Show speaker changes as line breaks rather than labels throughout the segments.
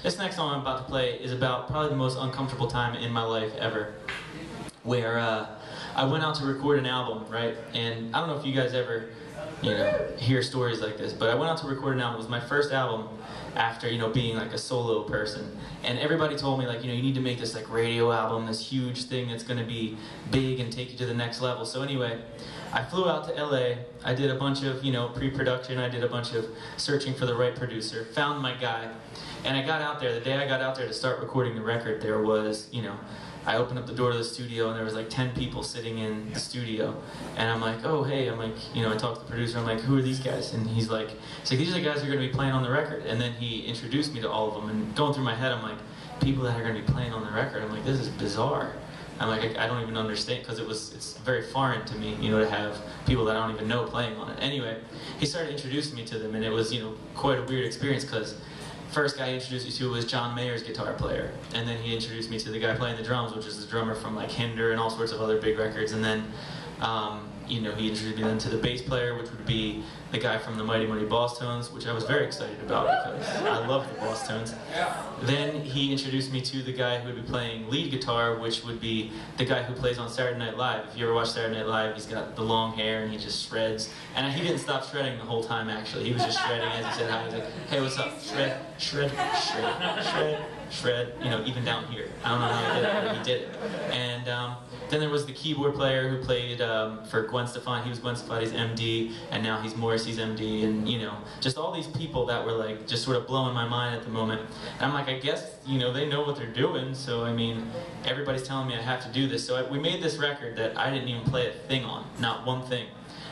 This next song I'm about to play is about probably the most uncomfortable time in my life ever, where I went out to record an album, right? And I don't know if you guys ever, hear stories like this, but I went out to record an album. It was my first album after, being like a solo person. And everybody told me, like, you need to make this like radio album, this huge thing that's gonna be big and take you to the next level. So anyway, I flew out to LA, I did a bunch of, pre-production, I did a bunch of searching for the right producer, found my guy, and I got out there. The day I got out there to start recording the record, there was, I opened up the door to the studio and there was like 10 people sitting in the studio. And I'm like, oh, hey, I talked to the producer, I'm like, who are these guys? And he's like, these are the guys who are gonna be playing on the record. And then he introduced me to all of them, and going through my head, I'm like, people that are gonna be playing on the record, I'm like, this is bizarre. I'm like, I don't even understand, because it's very foreign to me, to have people that I don't even know playing on it. Anyway, he started introducing me to them, and it was, quite a weird experience, because first guy he introduced me to was John Mayer's guitar player, and then he introduced me to the guy playing the drums, which is the drummer from like Hinder and all sorts of other big records, and then he introduced me then to the bass player, which would be the guy from the Mighty Mighty Boss Tones, which I was very excited about because I love the Boss Tones. Then he introduced me to the guy who would be playing lead guitar, which would be the guy who plays on Saturday Night Live. If you ever watch Saturday Night Live, he's got the long hair and he just shreds. And he didn't stop shredding the whole time, actually. He was just shredding as he said hi. He was like, hey, what's up? Shred, shred, shred, shred, shred, even down here. I don't know how he did it, but he did it. And then there was the keyboard player who played for Gwen Stefani. He was Gwen Stefani's MD, and now he's Morrissey's MD, and just all these people that were like just sort of blowing my mind at the moment. And I'm like, I guess they know what they're doing, so everybody's telling me I have to do this. So we made this record that I didn't even play a thing on, not one thing.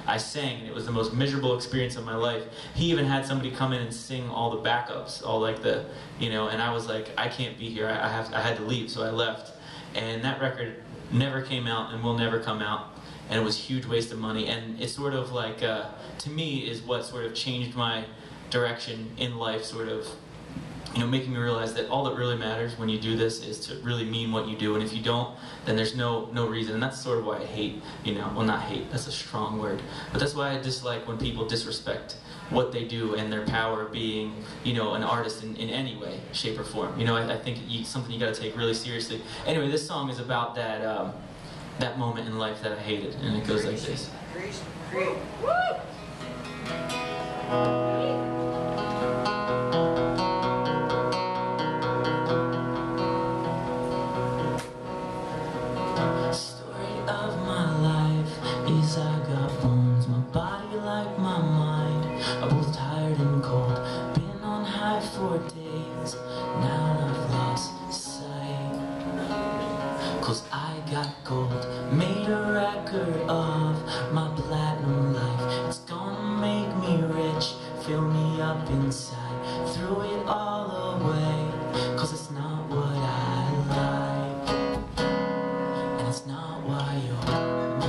I sang, and it was the most miserable experience of my life. He even had somebody come in and sing all the backups, all like the, and I was like, I can't be here, I had to leave, so I left. And that record never came out and will never come out, and it was a huge waste of money. And it's sort of like, to me, is what sort of changed my direction in life, sort of, making me realize that all that really matters when you do this is to really mean what you do, and if you don't, then there's no reason. And that's sort of why I hate, well, not hate, that's a strong word, but that's why I dislike when people disrespect what they do and their power being, an artist in any way, shape, or form. I think it's something you got to take really seriously. Anyway, this song is about that that moment in life that I hated, and it goes like this. Story of my life is I got bones, my body like my mind. I'm both tired and cold, been on high for days, now I've lost sight. Cause I got gold, made a record of my platinum life. It's gonna make me rich, fill me up inside, threw it all away, cause it's not what I like, and it's not why you're mine.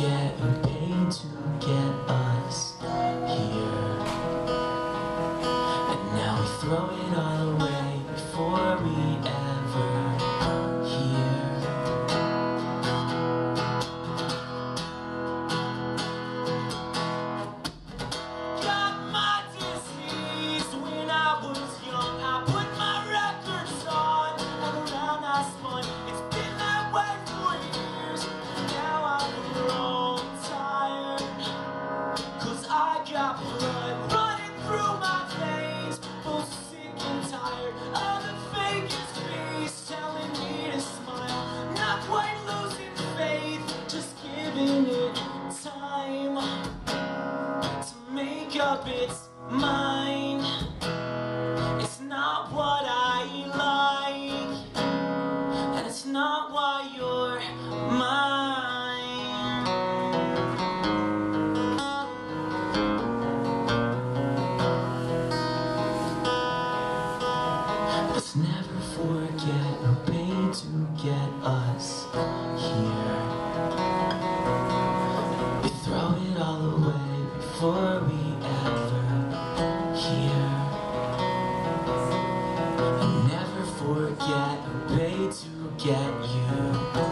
And paid to get us here, and now we throw it all away before we ever hear. Got my disease when I was young. I put my records on and around I spun. It's been that way for years, and now I'm grown. I got blood running through my veins, both sick and tired of the fakest face telling me to smile, not quite losing faith, just giving it time to make up its mind. It's not what I like, and it's not why you're mine. Let's never forget who paid to get us here. We throw it all away before we ever hear. And never forget who paid to get you.